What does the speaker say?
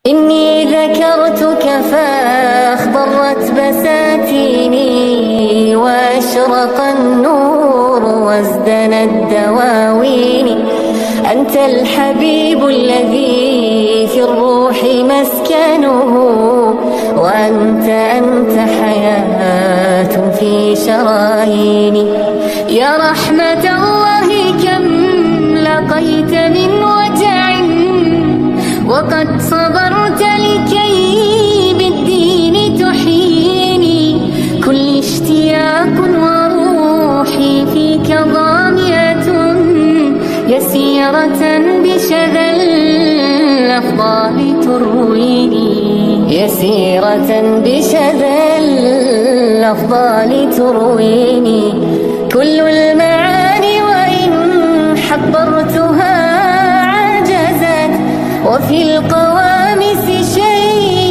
إني ذكرتك فاخضرت بساتيني، وأشرق النور وازدنت دواويني. أنت الحبيب الذي في الروح مسكنه، وأنت حياة في شراييني. يا رحمة الله كم لقيت من وجع، وقد صبرت لكي بالدين تحييني. كل اشتياق وروحي فيك ضامية، يسيرة بشذا الأفضال ترويني، يسيرة بشذا الأفضال ترويني. كل المعاني وإن حبرتها عجزت، وفي القلب